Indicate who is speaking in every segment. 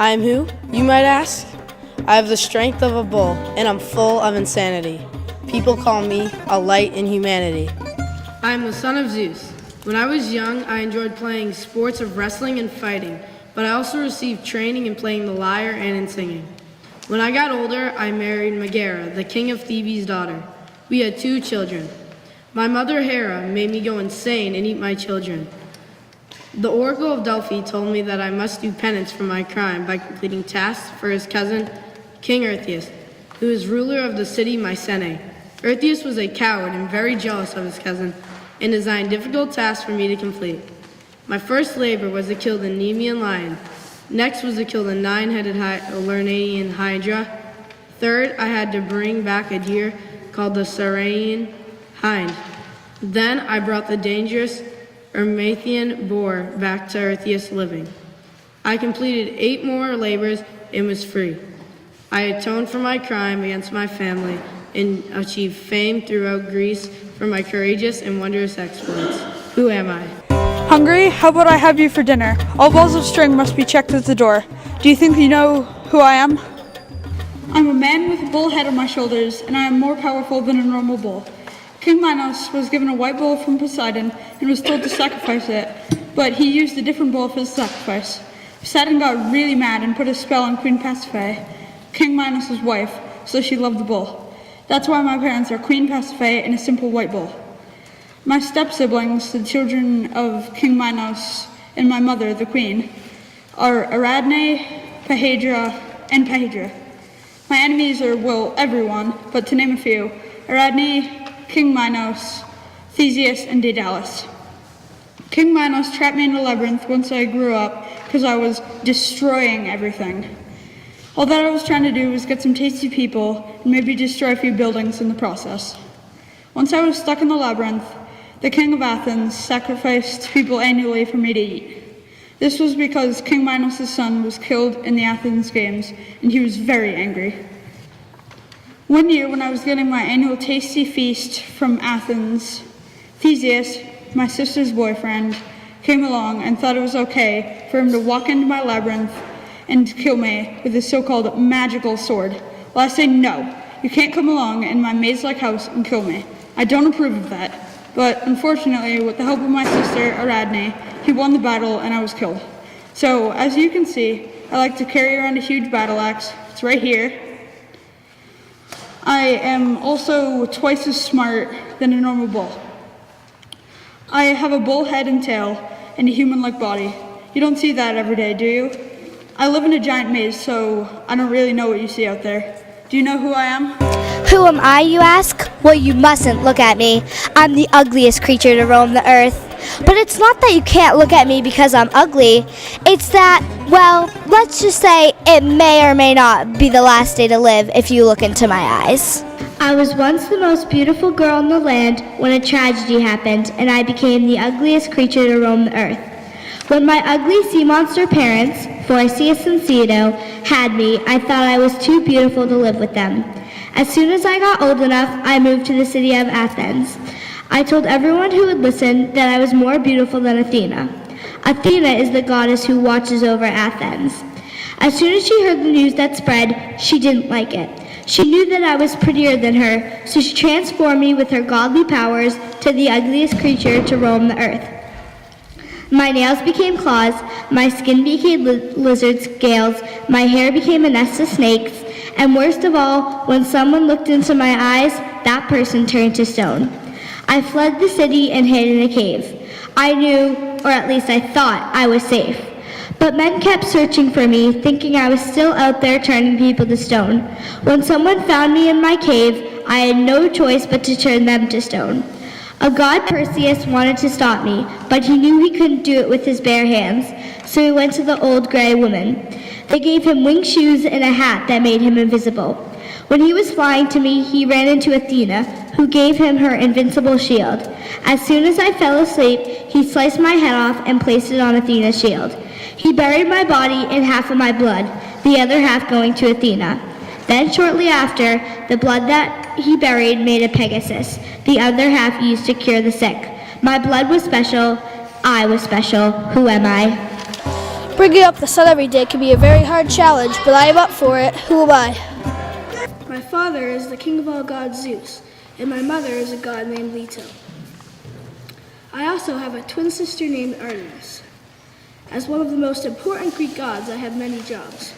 Speaker 1: I'm who, you might ask? I have the strength of a bull, and I'm full of insanity. People call me a light in humanity. I am the son of Zeus. When I was young, I enjoyed playing sports of wrestling and fighting, but I also received training in playing the lyre and in singing. When I got older, I married Megara, the king of Thebe's daughter. We had 2 children. My mother, Hera, made me go insane and eat my children. The Oracle of Delphi told me that I must do penance for my crime by completing tasks for his cousin, King Eartheus, who is ruler of the city Mycenae. Eartheus was a coward and very jealous of his cousin, and designed difficult tasks for me to complete. My first labor was to kill the Nemean lion. Next was to kill the 9-headed Lernaean hydra. Third, I had to bring back a deer called the Saraean hind. Then I brought the dangerous Ermathian boar back to Eartheus living. I completed 8 more labors and was free. I atoned for my crime against my family and achieved fame throughout Greece for my courageous and wondrous exploits. Who am I?
Speaker 2: Hungry? How about I have you for dinner? All balls of string must be checked at the door. Do you think you know who I am? I'm a man with a bull head on my shoulders, and I am more powerful than a normal bull. King Minos was given a white bull from Poseidon and was told to sacrifice it, but he used a different bull for the sacrifice. Poseidon got really mad and put a spell on Queen Pasiphae, King Minos' wife, so she loved the bull. That's why my parents are Queen Pasiphae and a simple white bull. My step-siblings, the children of King Minos and my mother, the queen, are Ariadne, Phaedra, and Phaedra. My enemies are, well, everyone, but to name a few, Ariadne, King Minos, Theseus, and Daedalus. King Minos trapped me in a labyrinth once I grew up because I was destroying everything. All that I was trying to do was get some tasty people and maybe destroy a few buildings in the process. Once I was stuck in the labyrinth, the king of Athens sacrificed people annually for me to eat. This was because King Minos' son was killed in the Athens Games, and he was very angry. One year, when I was getting my annual tasty feast from Athens, Theseus, my sister's boyfriend, came along and thought it was okay for him to walk into my labyrinth and kill me with his so-called magical sword. Well, I say no. You can't come along in my maze-like house and kill me. I don't approve of that. But unfortunately, with the help of my sister, Ariadne, he won the battle and I was killed. So, as you can see, I like to carry around a huge battle axe. It's right here. I am also twice as smart than a normal bull. I have a bull head and tail and a human-like body. You don't see that every day, do you? I live in a giant maze, so I don't really know what you see out there. Do you know who I am?
Speaker 3: Who am I, you ask? Well, you mustn't look at me. I'm the ugliest creature to roam the earth. But it's not that you can't look at me because I'm ugly. It's that, well, let's just say it may or may not be the last day to live if you look into my eyes. I was once the most beautiful girl in the land when a tragedy happened and I became the ugliest creature to roam the earth. When my ugly sea monster parents, Phorcys and Ceto, had me, I thought I was too beautiful to live with them. As soon as I got old enough, I moved to the city of Athens. I told everyone who would listen that I was more beautiful than Athena. Athena is the goddess who watches over Athens. As soon as she heard the news that spread, she didn't like it. She knew that I was prettier than her, so she transformed me with her godly powers to the ugliest creature to roam the earth. My nails became claws, my skin became lizard scales, my hair became a nest of snakes, and worst of all, when someone looked into my eyes, that person turned to stone. I fled the city and hid in a cave. I knew, or at least I thought, I was safe. But men kept searching for me, thinking I was still out there turning people to stone. When someone found me in my cave, I had no choice but to turn them to stone. A god Perseus wanted to stop me, but he knew he couldn't do it with his bare hands, so he went to the old gray woman. They gave him winged shoes and a hat that made him invisible. When he was flying to me, he ran into Athena, who gave him her invincible shield. As soon as I fell asleep, he sliced my head off and placed it on Athena's shield. He buried my body in half of my blood, the other half going to Athena. Then shortly after, the blood that he buried made a Pegasus, the other half used to cure the sick. My blood was special. I was special. Who am I?
Speaker 4: Bringing up the sun every day can be a very hard challenge, but I am up for it. Who am I?
Speaker 5: My father is the king of all gods, Zeus, and my mother is a god named Leto. I also have a twin sister named Artemis. As one of the most important Greek gods, I have many jobs.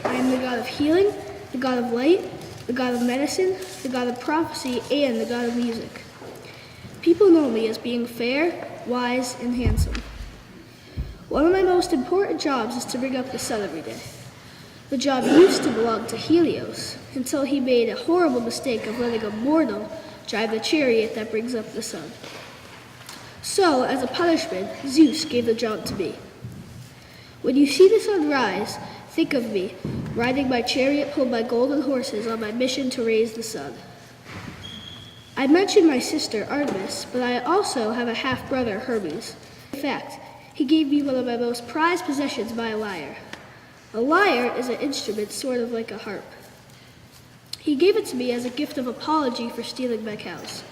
Speaker 5: I am the god of healing, the god of light, the god of medicine, the god of prophecy, and the god of music. People know me as being fair, wise, and handsome. One of my most important jobs is to bring up the sun every day. The job used to belong to Helios until he made a horrible mistake of letting a mortal drive the chariot that brings up the sun. So, as a punishment, Zeus gave the job to me. When you see the sun rise, think of me, riding my chariot pulled by golden horses on my mission to raise the sun. I mentioned my sister Artemis, but I also have a half-brother, Hermes. In fact, he gave me one of my most prized possessions, my lyre. A lyre is an instrument sort of like a harp. He gave it to me as a gift of apology for stealing my cows.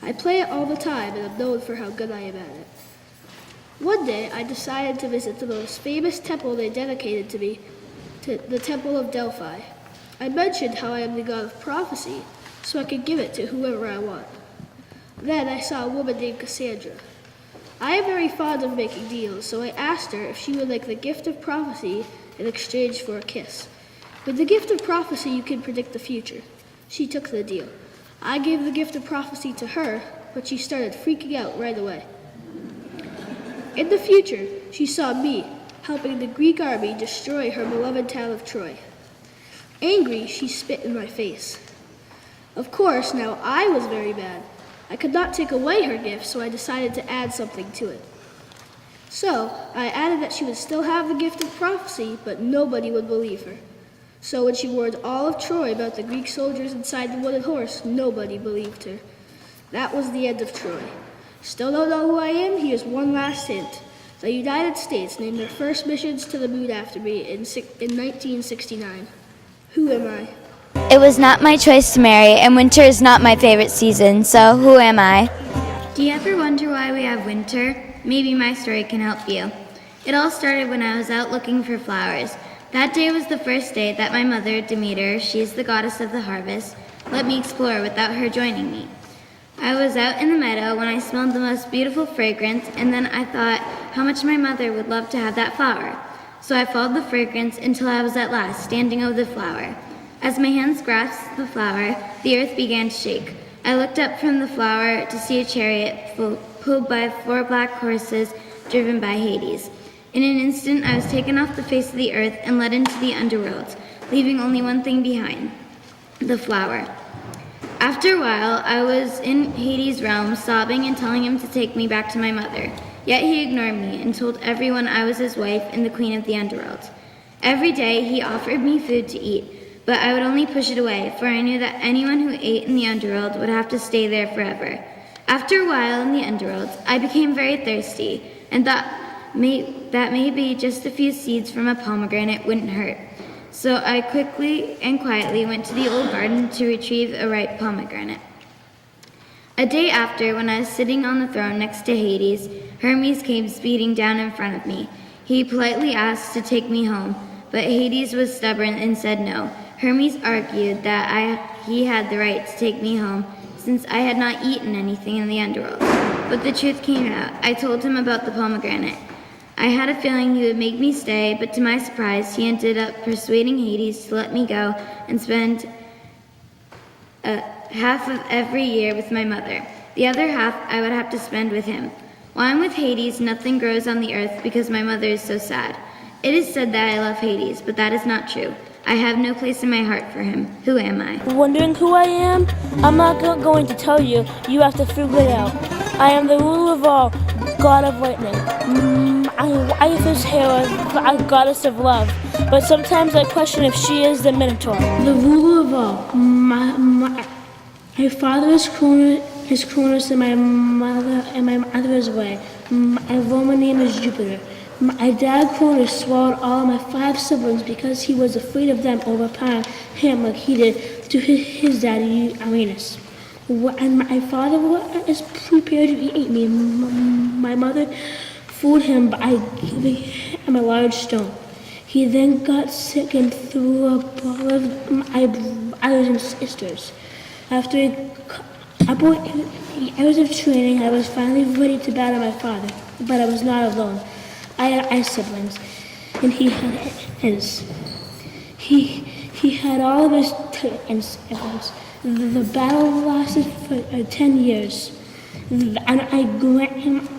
Speaker 5: I play it all the time and I'm known for how good I am at it. One day I decided to visit the most famous temple they dedicated to me, to the Temple of Delphi. I mentioned how I am the god of prophecy, so I could give it to whoever I want. Then I saw a woman named Cassandra. I am very fond of making deals, so I asked her if she would like the gift of prophecy in exchange for a kiss. With the gift of prophecy, you can predict the future. She took the deal. I gave the gift of prophecy to her, but she started freaking out right away. In the future, she saw me helping the Greek army destroy her beloved town of Troy. Angry, she spit in my face. Of course, now I was very mad. I could not take away her gift, so I decided to add something to it. So, I added that she would still have the gift of prophecy, but nobody would believe her. So when she warned all of Troy about the Greek soldiers inside the wooden horse, nobody believed her. That was the end of Troy. Still don't know who I am? Here's one last hint. The United States named their first missions to the moon after me in 1969. Who am I?
Speaker 6: It was not my choice to marry, and winter is not my favorite season, so who am I?
Speaker 7: Do you ever wonder why we have winter? Maybe my story can help you. It all started when I was out looking for flowers. That day was the first day that my mother, Demeter, she is the goddess of the harvest, let me explore without her joining me. I was out in the meadow when I smelled the most beautiful fragrance, and then I thought how much my mother would love to have that flower. So I followed the fragrance until I was at last standing over the flower. As my hands grasped the flower, the earth began to shake. I looked up from the flower to see a chariot pulled by 4 black horses driven by Hades. In an instant, I was taken off the face of the earth and led into the underworld, leaving only one thing behind, the flower. After a while, I was in Hades' realm, sobbing and telling him to take me back to my mother. Yet he ignored me and told everyone I was his wife and the queen of the underworld. Every day, he offered me food to eat, but I would only push it away, for I knew that anyone who ate in the underworld would have to stay there forever. After a while in the underworld, I became very thirsty, and thought that maybe just a few seeds from a pomegranate wouldn't hurt. So I quickly and quietly went to the old garden to retrieve a ripe pomegranate. A day after, when I was sitting on the throne next to Hades, Hermes came speeding down in front of me. He politely asked to take me home, but Hades was stubborn and said no. Hermes argued that he had the right to take me home since I had not eaten anything in the underworld. But the truth came out. I told him about the pomegranate. I had a feeling he would make me stay, but to my surprise, he ended up persuading Hades to let me go and spend half of every year with my mother. The other half I would have to spend with him. While I'm with Hades, nothing grows on the earth because my mother is so sad. It is said that I love Hades, but that is not true. I have no place in my heart for him. Who am I?
Speaker 8: Wondering who I am? I'm not going to tell you. You have to figure it out. I am the ruler of all, god of lightning. I is Hera, a goddess of love, but sometimes I question if she is the Minotaur.
Speaker 5: The ruler of all. My father is Cronus, and my mother is Way. My Roman name is Jupiter. My dad Cronus swallowed all of my 5 siblings because he was afraid of them overpowering him like he did to his daddy Uranus. And my father is prepared to eat me. My mother
Speaker 8: fooled him by giving him a large stone. He then got sick and threw up all of my brothers and sisters. After a couple years of training, I was finally ready to battle my father, but I was not alone. I had siblings, and he had his. He had all of his siblings. The battle lasted for 10 years, and my grandmother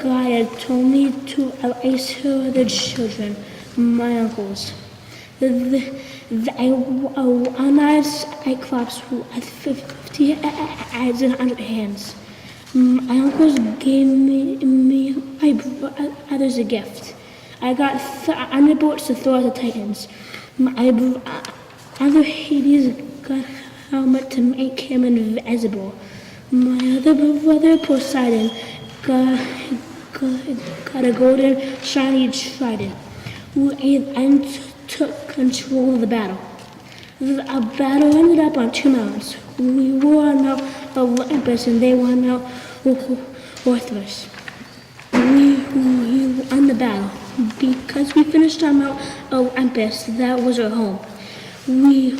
Speaker 8: Gaia told me to raise her other children, my uncles. One eyed Cyclops with 50 eyes and 100 hands. My uncles gave me my brothers a gift. I got thunderbolts to throw at the Titans. My brother Hades got a helmet to make him invisible. My other brother Poseidon got a golden shiny trident. We then took control of the battle. The battle ended up on 2 mountains. We were on Mount Olympus and they were on Mount Orthrus. We won the battle. Because we finished on Mount Olympus, that was our home. We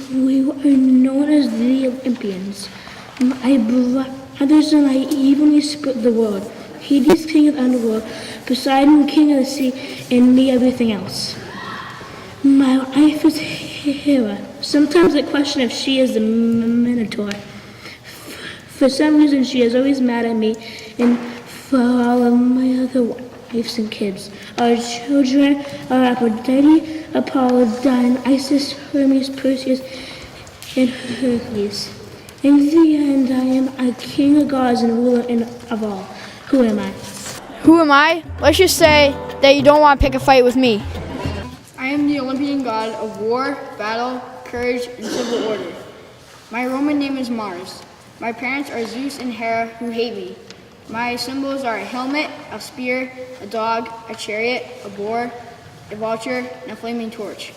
Speaker 8: were known as the Olympians. My brothers and I evenly split the world. Hades, king of the underworld, Poseidon, king of the sea, and me, everything else. My wife is Hera. Sometimes I question if she is the Minotaur. For some reason, she is always mad at me and for all of my other wives and kids. Our children are Aphrodite, Apollo, Diana, Isis, Hermes, Perseus, and Hercules. In the end, I am a king of gods and ruler of all. Who am I?
Speaker 2: Who am I? Let's just say that you don't want to pick a fight with me.
Speaker 1: I am the Olympian god of war, battle, courage, and civil order. My Roman name is Mars. My parents are Zeus and Hera, who hate me. My symbols are a helmet, a spear, a dog, a chariot, a boar, a vulture, and a flaming torch.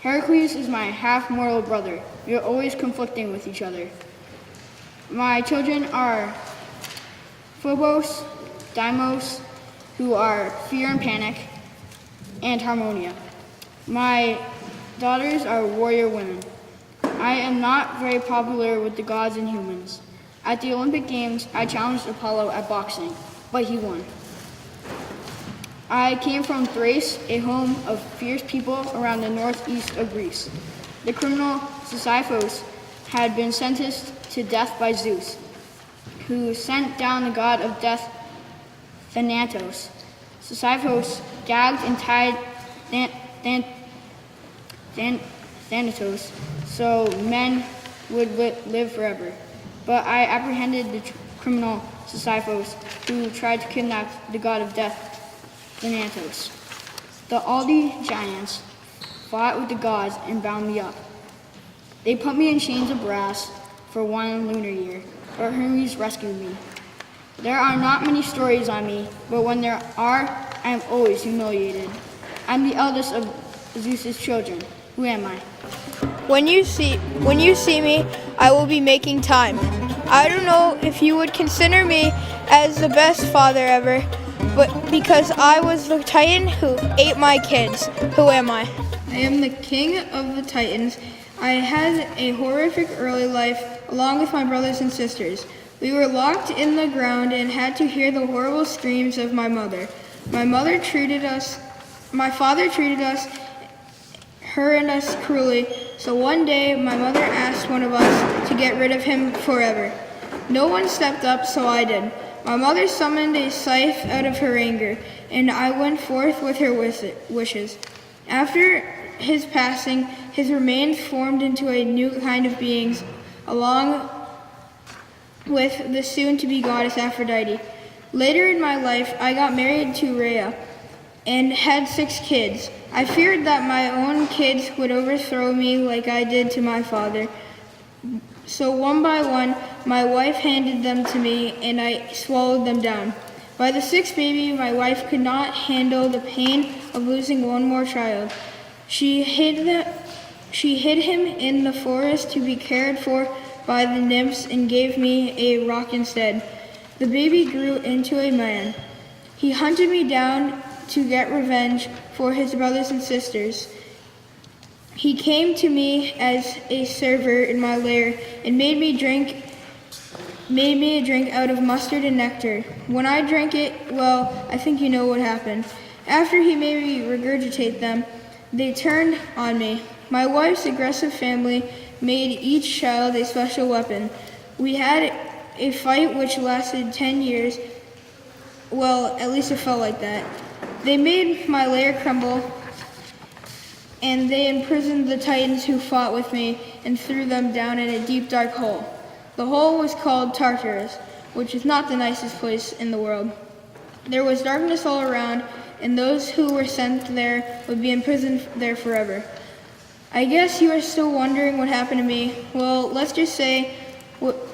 Speaker 1: Hercules is my half-mortal brother. We are always conflicting with each other. My children are Phobos, Deimos, who are fear and panic, and Harmonia. My daughters are warrior women. I am not very popular with the gods and humans. At the Olympic Games, I challenged Apollo at boxing, but he won. I came from Thrace, a home of fierce people around the northeast of Greece. The criminal Sisyphus had been sentenced to death by Zeus, who sent down the god of death, Thanatos. Sisyphus gagged and tied Thanatos so men would live forever. But I apprehended the criminal Sisyphus, who tried to kidnap the god of death, Thanatos. The Aldi giants fought with the gods and bound me up. They put me in chains of brass for 1 lunar year, but Hermes rescued me. There are not many stories on me, but when there are, I am always humiliated. I'm the eldest of Zeus's children. Who am I?
Speaker 2: When you see me, I will be making time. I don't know if you would consider me as the best father ever, but because I was the Titan who ate my kids. Who am I?
Speaker 1: I am the king of the Titans. I had a horrific early life along with my brothers and sisters. We were locked in the ground and had to hear the horrible screams of my mother. My father treated us, her and us cruelly, so one day my mother asked one of us to get rid of him forever. No one stepped up, so I did. My mother summoned a scythe out of her anger, and I went forth with her wishes. After his passing, his remains formed into a new kind of beings, along with the soon-to-be goddess Aphrodite. Later in my life, I got married to Rhea and had 6 kids. I feared that my own kids would overthrow me like I did to my father. So one by one, my wife handed them to me and I swallowed them down. By the 6th baby, my wife could not handle the pain of losing one more child. She hid him in the forest to be cared for by the nymphs and gave me a rock instead. The baby grew into a man.
Speaker 5: He hunted me down to get revenge for his brothers and sisters. He came to me as a server in my lair and made me a drink out of mustard and nectar. When I drank it, well, I think you know what happened. After he made me regurgitate them, they turned on me. My wife's aggressive family made each child a special weapon. We had a fight which lasted 10 years. Well, at least it felt like that. They made my lair crumble, and they imprisoned the Titans who fought with me and threw them down in a deep, dark hole. The hole was called Tartarus, which is not the nicest place in the world. There was darkness all around, and those who were sent there would be imprisoned there forever. I guess you are still wondering what happened to me. Well, let's just say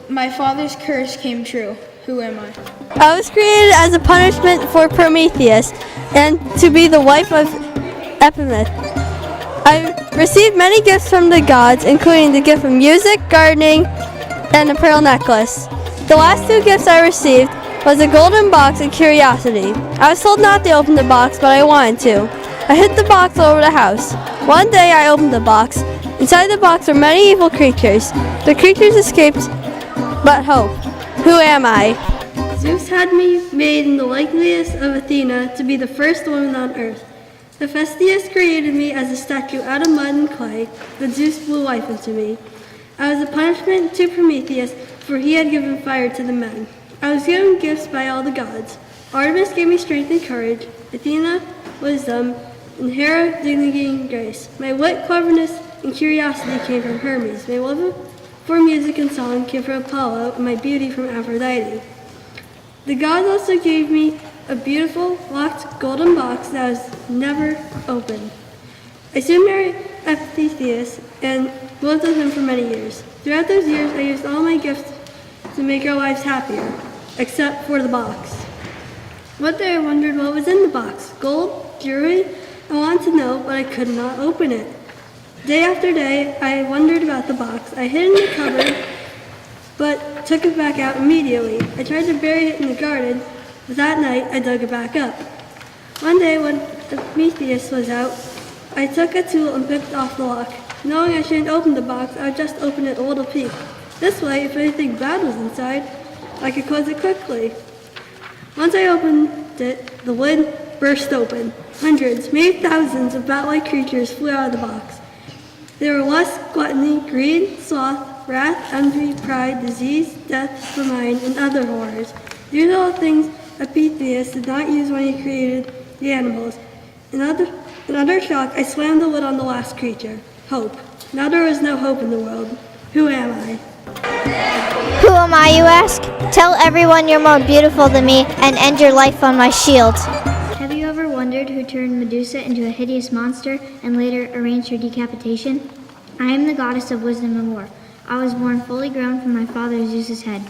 Speaker 5: my father's curse came true. Who am I?
Speaker 9: I was created as a punishment for Prometheus and to be the wife of Epimetheus. I received many gifts from the gods, including the gift of music, gardening, and a pearl necklace. The last 2 gifts I received was a golden box and curiosity. I was told not to open the box, but I wanted to. I hid the box all over the house. One day I opened the box. Inside the box were many evil creatures. The creatures escaped, but hope. Who am I?
Speaker 10: Zeus had me made in the likeness of Athena to be the first woman on earth. Hephaestus created me as a statue out of mud and clay, then Zeus blew life into me. I was a punishment to Prometheus, for he had given fire to the men. I was given gifts by all the gods. Artemis gave me strength and courage, Athena, wisdom, and Hera, dignity and grace. My wit, cleverness, and curiosity came from Hermes. My love for music and song came from Apollo, and my beauty from Aphrodite. The gods also gave me a beautiful, locked golden box that was never opened. I soon married Epimetheus and lived with him for many years. Throughout those years, I used all my gifts to make our lives happier, except for the box. One day I wondered what was in the box. Gold? Jewelry? I wanted to know, but I could not open it. Day after day, I wondered about the box. I hid it in the cupboard, but took it back out immediately. I tried to bury it in the garden, but that night I dug it back up. One day when Prometheus was out, I took a tool and picked off the lock. Knowing I shouldn't open the box, I would just open it a little peek. This way, if anything bad was inside, I could close it quickly. Once I opened it, the lid burst open. Hundreds, maybe thousands of bat-like creatures flew out of the box. There were lust, gluttony, greed, sloth, wrath, envy, pride, disease, death, famine, and other horrors. These are all things Epimetheus did not use when he created the animals. In utter shock, I slammed the lid on the last creature, hope. Now there is no hope in the world. Who am I?
Speaker 3: Who am I, you ask? Tell everyone you're more beautiful than me and end your life on my shield.
Speaker 7: Have you ever wondered who turned Medusa into a hideous monster and later arranged her decapitation? I am the goddess of wisdom and war. I was born fully grown from my father Zeus's head.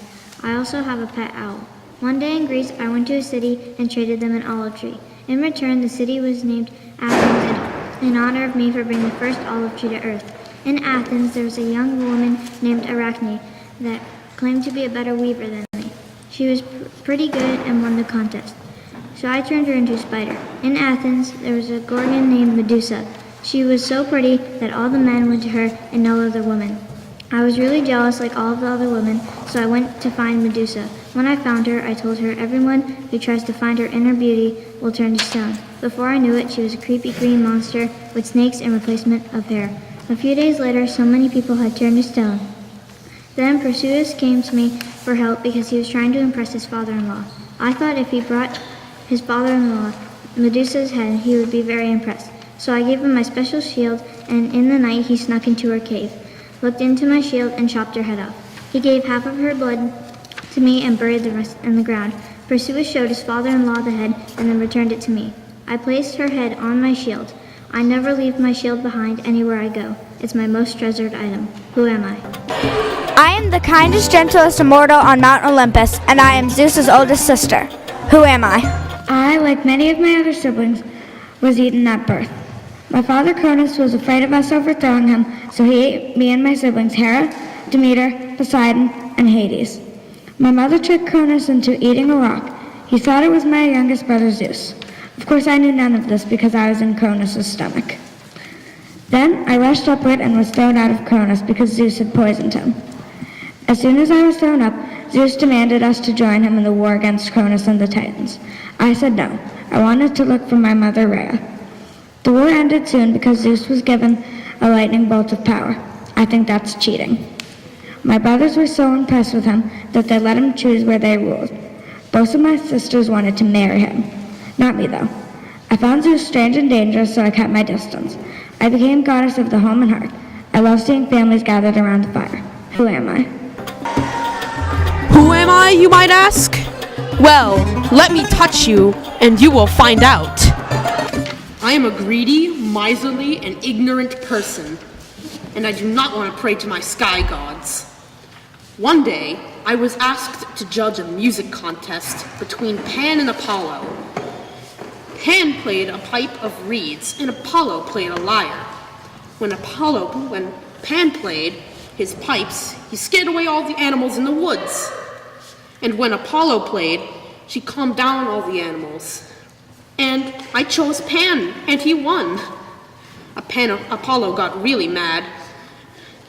Speaker 7: I also have a pet owl. One day in Greece, I went to a city and traded them an olive tree. In return, the city was named Athens in honor of me for bringing the first olive tree to earth. In Athens, there was a young woman named Arachne that claimed to be a better weaver than me. She was pretty good and won the contest. So I turned her into a spider. In Athens, there was a gorgon named Medusa. She was so pretty that all the men went to her and no other woman. I was really jealous like all of the other women, so I went to find Medusa. When I found her, I told her everyone who tries to find her inner beauty will turn to stone. Before I knew it, she was a creepy green monster with snakes in replacement of hair. A few days later, so many people had turned to stone. Then Perseus came to me for help because he was trying to impress his father-in-law. I thought if he brought his father-in-law Medusa's head, he would be very impressed. So I gave him my special shield, and in the night he snuck into her cave, looked into my shield, and chopped her head off. He gave half of her blood to me and buried the rest in the ground. Perseus showed his father-in-law the head and then returned it to me. I placed her head on my shield. I never leave my shield behind anywhere I go. It's my most treasured item. Who am I?
Speaker 6: I am the kindest, gentlest immortal on Mount Olympus, and I am Zeus's oldest sister. Who am I?
Speaker 11: I, like many of my other siblings, was eaten at birth. My father Cronus was afraid of us overthrowing him, so he ate me and my siblings Hera, Demeter, Poseidon, and Hades. My mother tricked Cronus into eating a rock. He thought it was my youngest brother Zeus. Of course, I knew none of this because I was in Cronus' stomach. Then I rushed upward and was thrown out of Cronus because Zeus had poisoned him. As soon as I was thrown up, Zeus demanded us to join him in the war against Cronus and the Titans. I said no. I wanted to look for my mother Rhea. The war ended soon because Zeus was given a lightning bolt of power. I think that's cheating. My brothers were so impressed with him that they let him choose where they ruled. Both of my sisters wanted to marry him. Not me, though. I found Zeus strange and dangerous, so I kept my distance. I became goddess of the home and hearth. I love seeing families gathered around the fire. Who am I?
Speaker 12: Who am I, you might ask? Well, let me touch you, and you will find out. I am a greedy, miserly, and ignorant person, and I do not want to pray to my sky gods. One day, I was asked to judge a music contest between Pan and Apollo. Pan played a pipe of reeds, and Apollo played a lyre. When Pan played his pipes, he scared away all the animals in the woods. And when Apollo played, she calmed down all the animals. And I chose Pan, and he won. Apollo got really mad.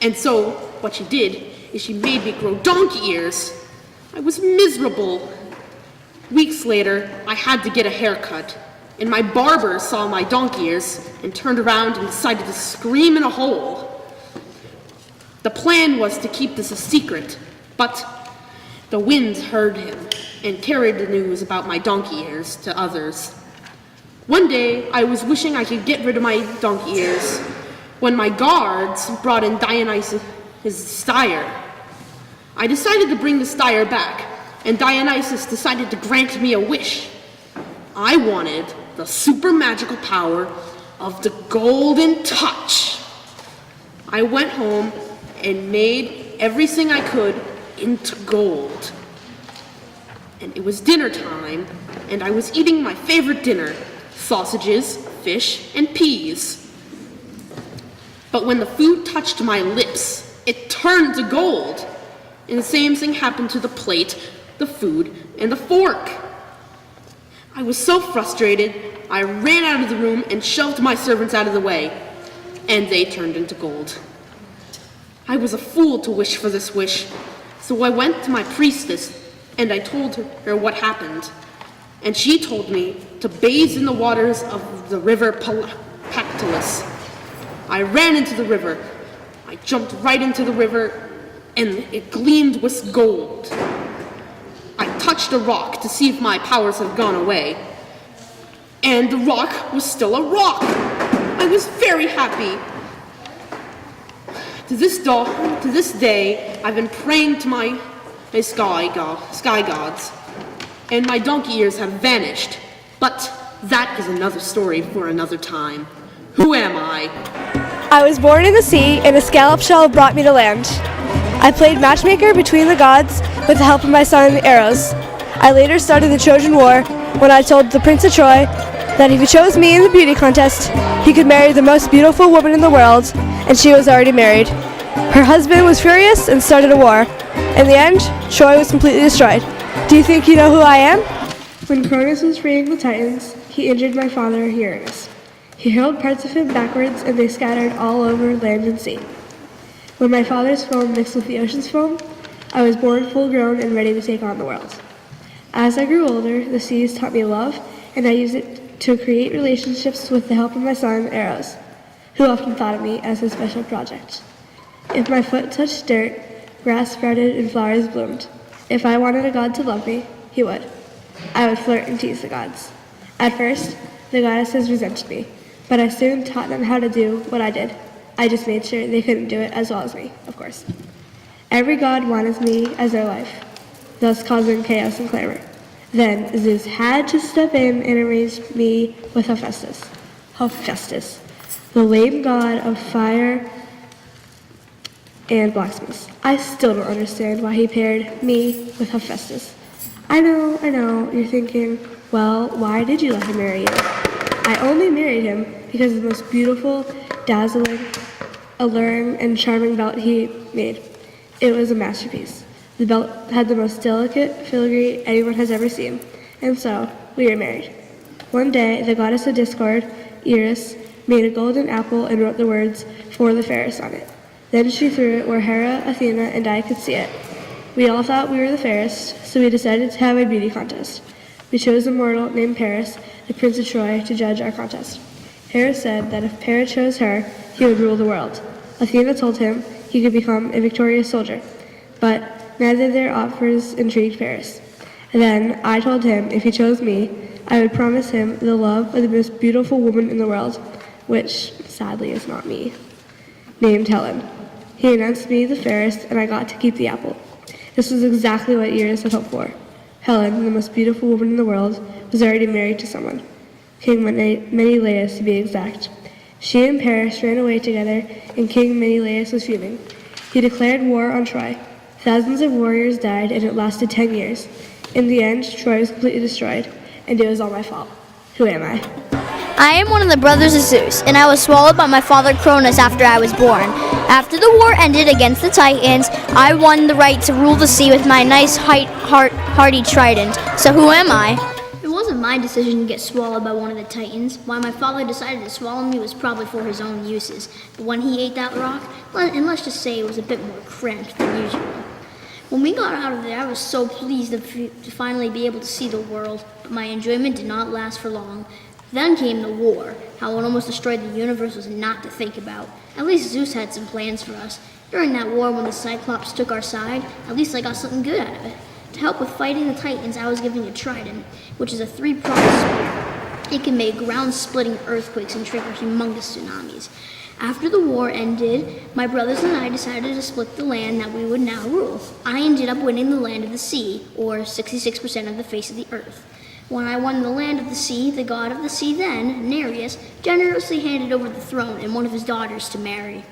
Speaker 12: And so, what she did is she made me grow donkey ears. I was miserable. Weeks later, I had to get a haircut. And my barber saw my donkey ears and turned around and decided to scream in a hole. The plan was to keep this a secret, but the winds heard him and carried the news about my donkey ears to others. One day, I was wishing I could get rid of my donkey ears when my guards brought in Dionysus' styre. I decided to bring the styre back, and Dionysus decided to grant me a wish. I wanted the super magical power of the golden touch. I went home and made everything I could into gold. And it was dinner time, and I was eating my favorite dinner, sausages, fish, and peas. But when the food touched my lips, it turned to gold. And the same thing happened to the plate, the food, and the fork. I was so frustrated, I ran out of the room and shoved my servants out of the way, and they turned into gold. I was a fool to wish for this wish, so I went to my priestess, and I told her what happened. And she told me to bathe in the waters of the river Pactolus. I ran into the river. I jumped right into the river, and it gleamed with gold. I touched a rock to see if my powers had gone away, and the rock was still a rock. I was very happy. To this day, I've been praying to my sky gods, and my donkey ears have vanished. But that is another story for another time. Who am I?
Speaker 13: I was born in the sea, and a scallop shell brought me to land. I played matchmaker between the gods with the help of my son and the arrows. I later started the Trojan War when I told the Prince of Troy that if he chose me in the beauty contest, he could marry the most beautiful woman in the world, and she was already married. Her husband was furious and started a war. In the end, Troy was completely destroyed. Do you think you know who I am?
Speaker 5: When Cronus was freeing the Titans, he injured my father Uranus. He hurled parts of him backwards, and they scattered all over land and sea. When my father's foam mixed with the ocean's foam, I was born full-grown and ready to take on the world. As I grew older, the seas taught me love, and I used it to create relationships with the help of my son, Eros, who often thought of me as his special project. If my foot touched dirt, grass sprouted and flowers bloomed. If I wanted a god to love me, he would. I would flirt and tease the gods. At first, the goddesses resented me, but I soon taught them how to do what I did. I just made sure they couldn't do it as well as me, of course. Every god wanted me as their life, thus causing chaos and clamor. Then Zeus had to step in and arrange me with Hephaestus, the lame god of fire and blacksmiths. I still don't understand why he paired me with Hephaestus. I know, you're thinking, well, why did you let him marry you? I only married him because of the most beautiful, dazzling, alluring, and charming belt he made. It was a masterpiece. The belt had the most delicate filigree anyone has ever seen, And so we were married. One day, the goddess of discord, Eris, made a golden apple and wrote the words, "For the fairest" on it. Then she threw it where Hera, Athena, and I could see it. We all thought we were the fairest, so we decided to have a beauty contest. We chose a mortal named Paris, the Prince of Troy, to judge our contest. Hera said that if Paris chose her, he would rule the world. Athena told him he could become a victorious soldier, but neither of their offers intrigued Paris. And then I told him if he chose me, I would promise him the love of the most beautiful woman in the world, which sadly is not me, named Helen. He announced me the fairest, and I got to keep the apple. This was exactly what Eris had hoped for. Helen, the most beautiful woman in the world, was already married to someone, King Menelaus to be exact. She and Paris ran away together, and King Menelaus was fuming. He declared war on Troy. Thousands of warriors died, and it lasted 10 years. In the end, Troy was completely destroyed, and it was all my fault. Who am I?
Speaker 4: I am one of the brothers of Zeus, and I was swallowed by my father Cronus after I was born. After the war ended against the Titans, I won the right to rule the sea with my nice, hardy trident. So who am I?
Speaker 14: It wasn't my decision to get swallowed by one of the Titans. Why my father decided to swallow me was probably for his own uses. But when he ate that rock, and let's just say it was a bit more cramped than usual. When we got out of there, I was so pleased to finally be able to see the world, but my enjoyment did not last for long. Then came the war. How it almost destroyed the universe was not to think about. At least Zeus had some plans for us. During that war, when the Cyclops took our side, at least I got something good out of it. To help with fighting the Titans, I was given a trident, which is a 3-pronged spear. It can make ground-splitting earthquakes and trigger humongous tsunamis. After the war ended, my brothers and I decided to split the land that we would now rule. I ended up winning the land of the sea, or 66% of the face of the earth. When I won the land of the sea, the god of the sea then, Nereus, generously handed over the throne and one of his daughters to marry.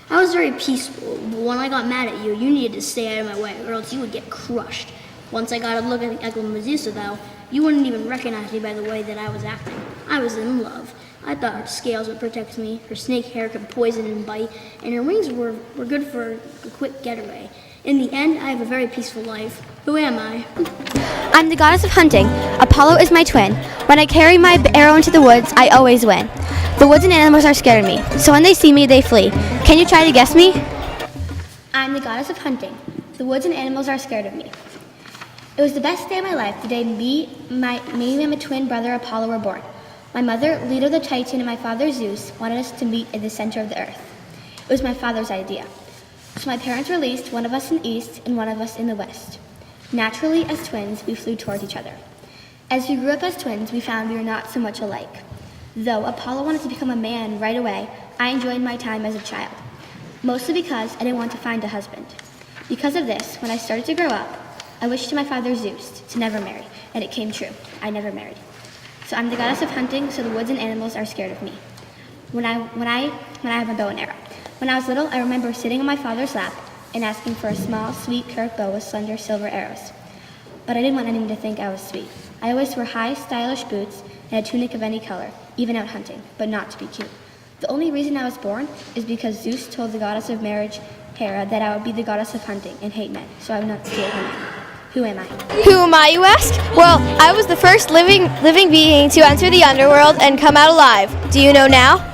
Speaker 14: I was very peaceful, but when I got mad at you, you needed to stay out of my way, or else you would get crushed. Once I got a look at Medusa, though, you wouldn't even recognize me by the way that I was acting. I was in love. I thought her scales would protect me, her snake hair could poison and bite, and her wings were good for a quick getaway. In the end, I have a very peaceful life. Who am I?
Speaker 3: I'm the goddess of hunting. Apollo is my twin. When I carry my arrow into the woods, I always win. The woods and animals are scared of me, so when they see me, they flee. Can you try to guess me?
Speaker 15: I'm the goddess of hunting. The woods and animals are scared of me. It was the best day of my life, the day me and my twin brother Apollo were born. My mother, Leto the Titan, and my father Zeus wanted us to meet in the center of the earth. It was my father's idea. So my parents released one of us in the east and one of us in the west. Naturally, as twins, we flew towards each other. As we grew up as twins, we found we were not so much alike. Though Apollo wanted to become a man right away, I enjoyed my time as a child, mostly because I didn't want to find a husband. Because of this, when I started to grow up, I wished to my father Zeus to never marry, and it came true. I never married. So I'm the goddess of hunting, so the woods and animals are scared of me. When I have a bow and arrow. When I was little, I remember sitting on my father's lap and asking for a small, sweet, curved bow with slender silver arrows. But I didn't want anyone to think I was sweet. I always wore high, stylish boots and a tunic of any color, even out hunting, but not to be cute. The only reason I was born is because Zeus told the goddess of marriage, Hera, that I would be the goddess of hunting and hate men, so I would not steal her man. Who am I?
Speaker 9: Who am I, you ask? Well, I was the first living being to enter the underworld and come out alive. Do you know now?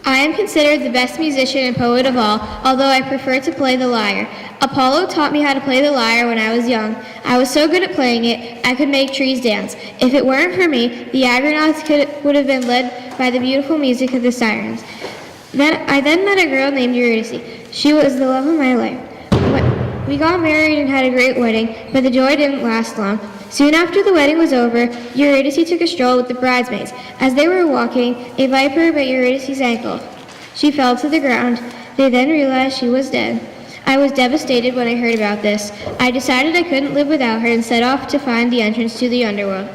Speaker 16: I am considered the best musician and poet of all, although I prefer to play the lyre. Apollo taught me how to play the lyre when I was young. I was so good at playing it, I could make trees dance. If it weren't for me, the Argonauts would have been led by the beautiful music of the sirens. I then met a girl named Eurydice. She was the love of my life. We got married and had a great wedding, but the joy didn't last long. Soon after the wedding was over, Eurydice took a stroll with the bridesmaids. As they were walking, a viper bit Eurydice's ankle. She fell to the ground. They then realized she was dead. I was devastated when I heard about this. I decided I couldn't live without her and set off to find the entrance to the underworld.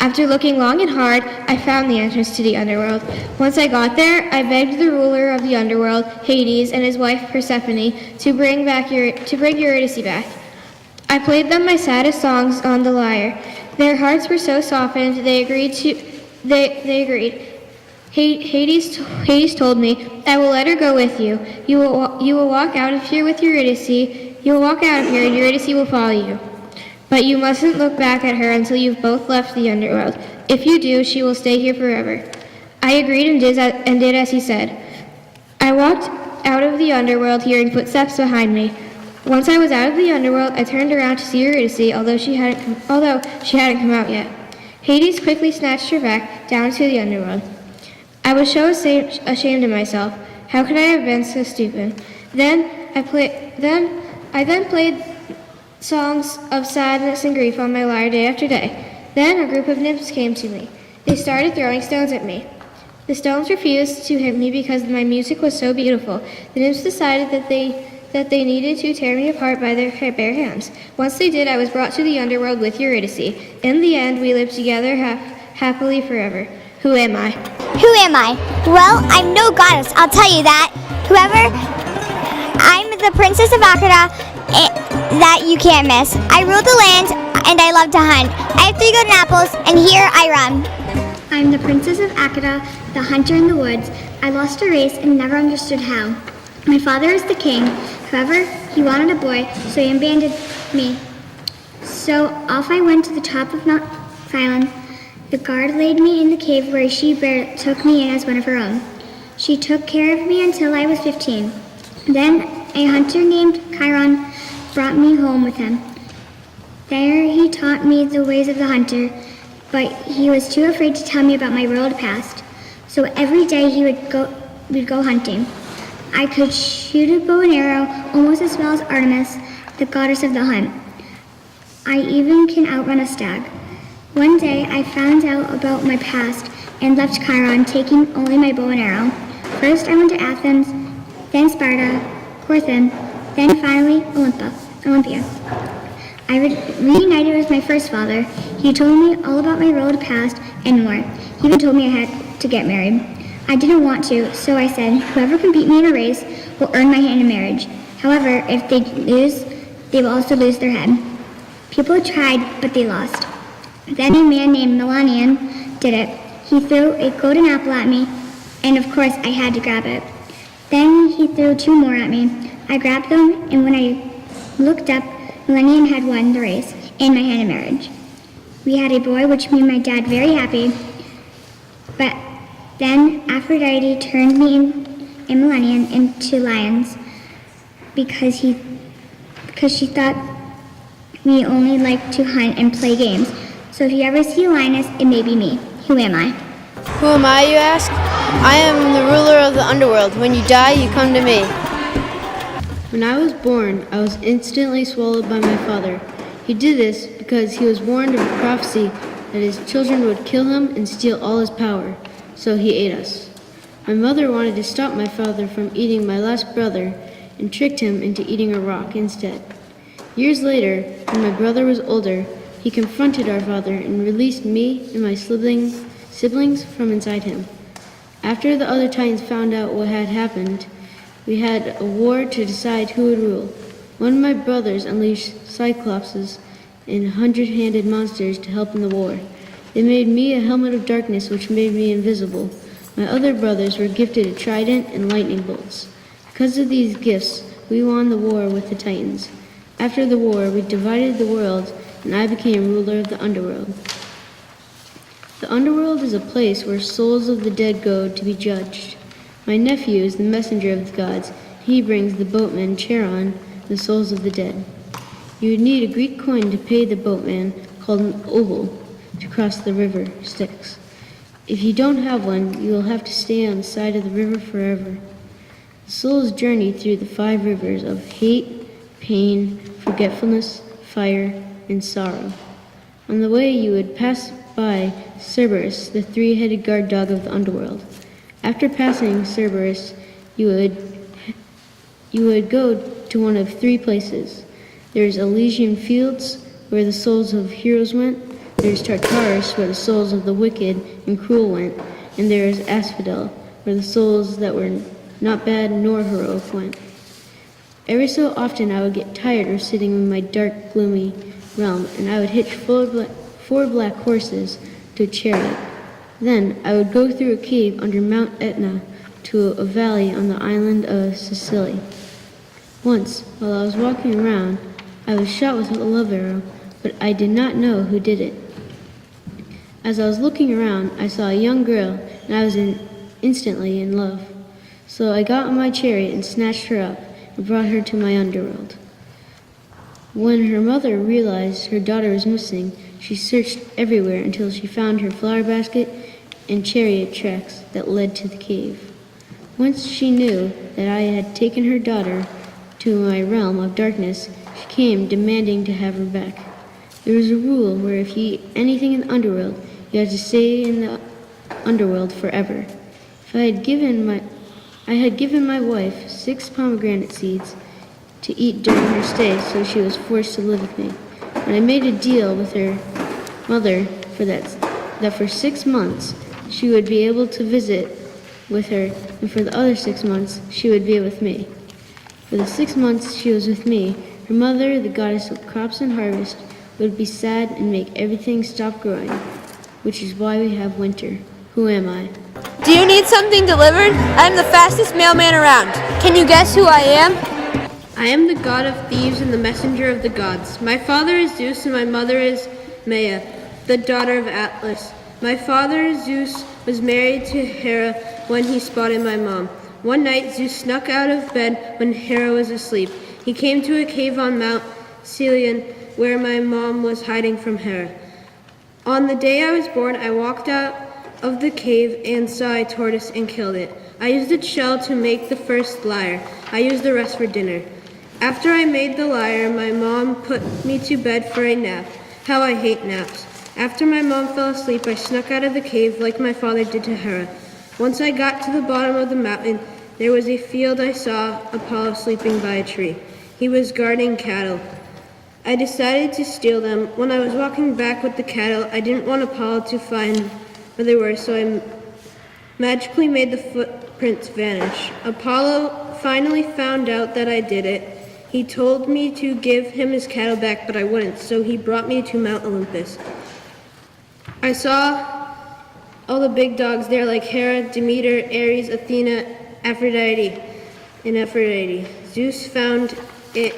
Speaker 16: After looking long and hard, I found the entrance to the underworld. Once I got there, I begged the ruler of the underworld, Hades, and his wife Persephone to bring Eurydice back. I played them my saddest songs on the lyre. Their hearts were so softened, they agreed. Hades told me, "I will let her go with you. You will walk out of here with Eurydice. You will walk out of here, and Eurydice will follow you." But you mustn't look back at her until you've both left the underworld. If you do, she will stay here forever." I agreed and did as he said. I walked out of the underworld, hearing footsteps behind me. Once I was out of the underworld, I turned around to see Eurydice, although she hadn't come out yet. Hades quickly snatched her back down to the underworld. I was so ashamed of myself. How could I have been so stupid? I played songs of sadness and grief on my lyre day after day. Then a group of nymphs came to me. They started throwing stones at me. The stones refused to hit me because my music was so beautiful. The nymphs decided that they needed to tear me apart by their bare hands. Once they did, I was brought to the underworld with Eurydice. In the end, we lived together happily forever. Who am I?
Speaker 3: Who am I? Well, I'm no goddess, I'll tell you that. I'm the princess of Akita that you can't miss. I rule the land and I love to hunt. I have 3 golden apples and here I run.
Speaker 15: I'm the princess of Akita, the hunter in the woods. I lost a race and never understood how. My father is the king. However, he wanted a boy, so he abandoned me. So off I went to the top of Mount Phylan. The guard laid me in the cave where a she-bear took me in as one of her own. She took care of me until I was 15. Then a hunter named Chiron brought me home with him. There he taught me the ways of the hunter, but he was too afraid to tell me about my world past. So every day we'd go hunting. I could shoot a bow and arrow almost as well as Artemis, the goddess of the hunt. I even can outrun a stag. One day I found out about my past and left Chiron, taking only my bow and arrow. First I went to Athens, then Sparta, Corinthian, then finally Olympia. I reunited with my first father. He told me all about my world past and more. He even told me I had to get married. I didn't want to, so I said, whoever can beat me in a race will earn my hand in marriage. However, if they lose, they will also lose their head. People tried, but they lost. Then a man named Milanian did it. He threw a golden apple at me, and of course I had to grab it. Then he threw 2 more at me. I grabbed them, and when I looked up, Milanian had won the race and my hand in marriage. We had a boy, which made my dad very happy, but then Aphrodite turned me and Milanian into lions because she thought we only liked to hunt and play games. So if you ever see a lioness, it may be me. Who am I?
Speaker 1: Who am I, you ask? I am the ruler of the underworld. When you die, you come to me. When I was born, I was instantly swallowed by my father. He did this because he was warned of a prophecy that his children would kill him and steal all his power. So he ate us. My mother wanted to stop my father from eating my last brother and tricked him into eating a rock instead. Years later, when my brother was older, he confronted our father and released me and my siblings from inside him. After the other Titans found out what had happened, we had a war to decide who would rule. One of my brothers unleashed Cyclopses and 100-handed monsters to help in the war. They made me a helmet of darkness which made me invisible. My other brothers were gifted a trident and lightning bolts. Because of these gifts, we won the war with the Titans. After the war, we divided the world and I became ruler of the underworld. The underworld is a place where souls of the dead go to be judged. My nephew is the messenger of the gods. He brings the boatman Charon, the souls of the dead. You would need a Greek coin to pay the boatman, called an oval, to cross the river Styx. If you don't have one, you will have to stay on the side of the river forever. The souls journey through the 5 rivers of hate, pain, forgetfulness, fire, and sorrow. On the way, you would pass by Cerberus, the 3-headed guard dog of the underworld. After passing Cerberus, you would go to one of 3 places. There's Elysian Fields, where the souls of heroes went. There's Tartarus, where the souls of the wicked and cruel went. And there is Asphodel, where the souls that were not bad nor heroic went. Every so often I would get tired of sitting in my dark, gloomy realm, and I would hitch 4 black horses to a chariot. Then I would go through a cave under Mount Etna to a valley on the island of Sicily. Once, while I was walking around, I was shot with a love arrow.
Speaker 17: but I did not know who did it. As I was looking around, I saw a young girl, and I was instantly in love. So I got on my chariot and snatched her up and brought her to my underworld. When her mother realized her daughter was missing, she searched everywhere until she found her flower basket and chariot tracks that led to the cave. Once she knew that I had taken her daughter to my realm of darkness, she came demanding to have her back. There was a rule where if you eat anything in the underworld, you had to stay in the underworld forever. I had given my wife 6 pomegranate seeds to eat during her stay, so she was forced to live with me. And I made a deal with her mother for that for 6 months she would be able to visit with her, and for the other 6 months she would be with me. For the 6 months she was with me, her mother, the goddess of crops and harvest, would be sad and make everything stop growing, which is why we have winter. Who am I?
Speaker 9: Do you need something delivered? I'm the fastest mailman around. Can you guess who I am?
Speaker 1: I am the god of thieves and the messenger of the gods. My father is Zeus and my mother is Maia, the daughter of Atlas. My father, Zeus, was married to Hera when he spotted my mom. One night, Zeus snuck out of bed when Hera was asleep. He came to a cave on Mount Celion where my mom was hiding from Hera. On the day I was born, I walked out of the cave and saw a tortoise and killed it. I used its shell to make the first lyre. I used the rest for dinner. After I made the lyre, my mom put me to bed for a nap. How I hate naps. After my mom fell asleep, I snuck out of the cave like my father did to Hera. Once I got to the bottom of the mountain, there was a field. I saw Apollo sleeping by a tree. He was guarding cattle. I decided to steal them. When I was walking back with the cattle, I didn't want Apollo to find where they were, so I magically made the footprints vanish. Apollo finally found out that I did it. He told me to give him his cattle back, but I wouldn't, so he brought me to Mount Olympus. I saw all the big dogs there like Hera, Demeter, Ares, Athena, Aphrodite. Zeus found it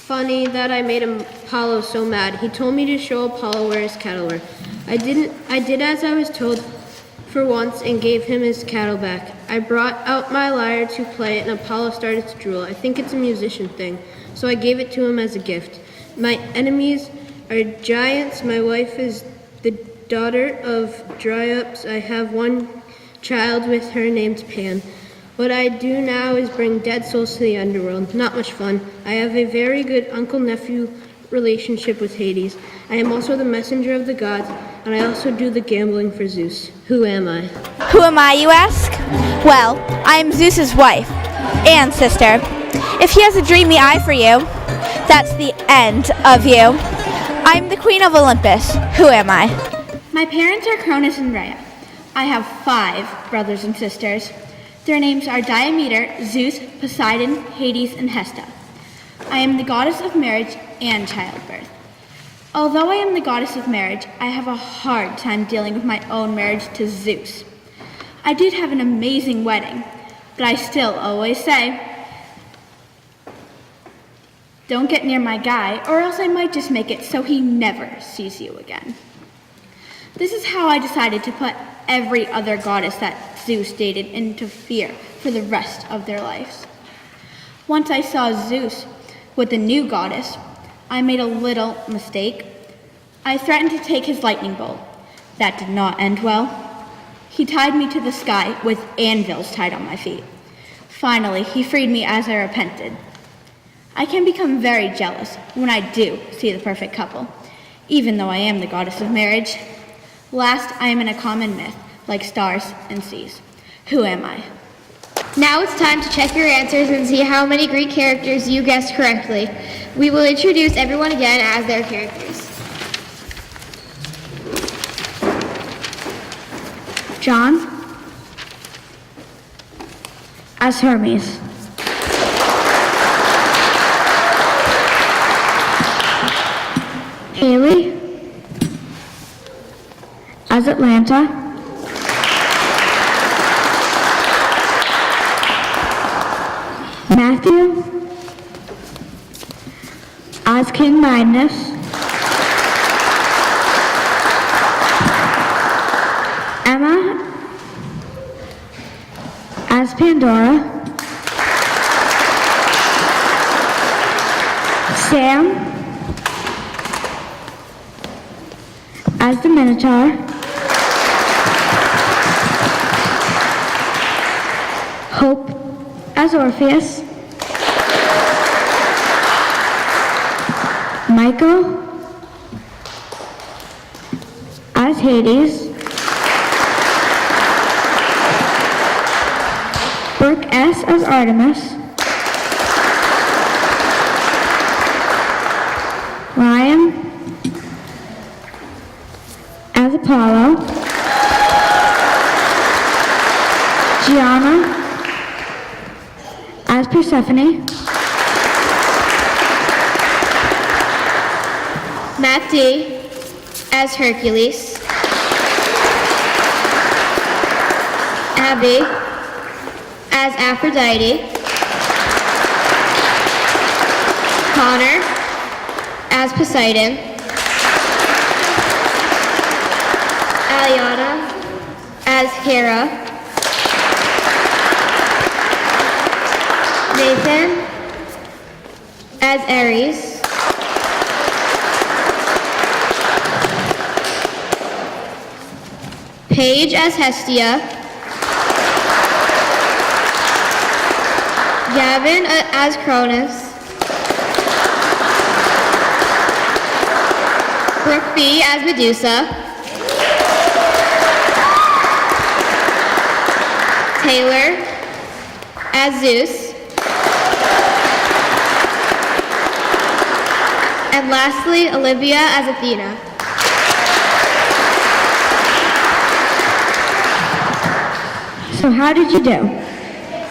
Speaker 1: funny that I made Apollo so mad. He told me to show Apollo where his cattle were. I did as I was told for once and gave him his cattle back. I brought out my lyre to play it and Apollo started to drool. I think it's a musician thing, so I gave it to him as a gift. My enemies are giants. My wife is the daughter of Dryops. I have one child with her named Pan. What I do now is bring dead souls to the underworld. Not much fun. I have a very good uncle-nephew relationship with Hades. I am also the messenger of the gods, and I also do the gambling for Zeus. Who am I?
Speaker 6: Who am I, you ask? Well, I am Zeus's wife and sister. If he has a dreamy eye for you, that's the end of you. I'm the queen of Olympus. Who am I?
Speaker 15: My parents are Cronus and Rhea. I have 5 brothers and sisters. Their names are Diometer, Zeus, Poseidon, Hades, and Hesta. I am the goddess of marriage and childbirth. Although I am the goddess of marriage, I have a hard time dealing with my own marriage to Zeus. I did have an amazing wedding, but I still always say, don't get near my guy, or else I might just make it so he never sees you again. This is how I decided to put every other goddess that Zeus dated into fear for the rest of their lives. Once I saw Zeus with the new goddess, I made a little mistake. I threatened to take his lightning bolt. That did not end well. He tied me to the sky with anvils tied on my feet. Finally, he freed me as I repented. I can become very jealous when I do see the perfect couple, even though I am the goddess of marriage. Last, I am in a common myth, like stars and seas. Who am I?
Speaker 16: Now it's time to check your answers and see how many Greek characters you guessed correctly. We will introduce everyone again as their characters.
Speaker 11: John as Hermes. Haley as Atlanta. Matthew as King Midas, Emma as Pandora, Sam as the Minotaur, Hope as Orpheus, Michael as Hades, Brooke S. as Artemis, Ryan as Apollo, Gianna as Persephone,
Speaker 16: Matt D. as Hercules, Abby as Aphrodite, Connor as Poseidon, Aliana as Hera, Nathan as Ares, Paige as Hestia, Gavin as Cronus, Brooke B as Medusa, Taylor as Zeus, and lastly, Olivia as Athena.
Speaker 11: So how did you do?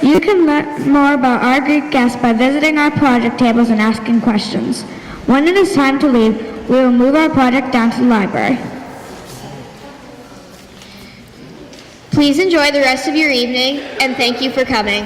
Speaker 11: You can learn more about our Greek guests by visiting our project tables and asking questions. When it is time to leave, we will move our project down to the library.
Speaker 16: Please enjoy the rest of your evening, and thank you for coming.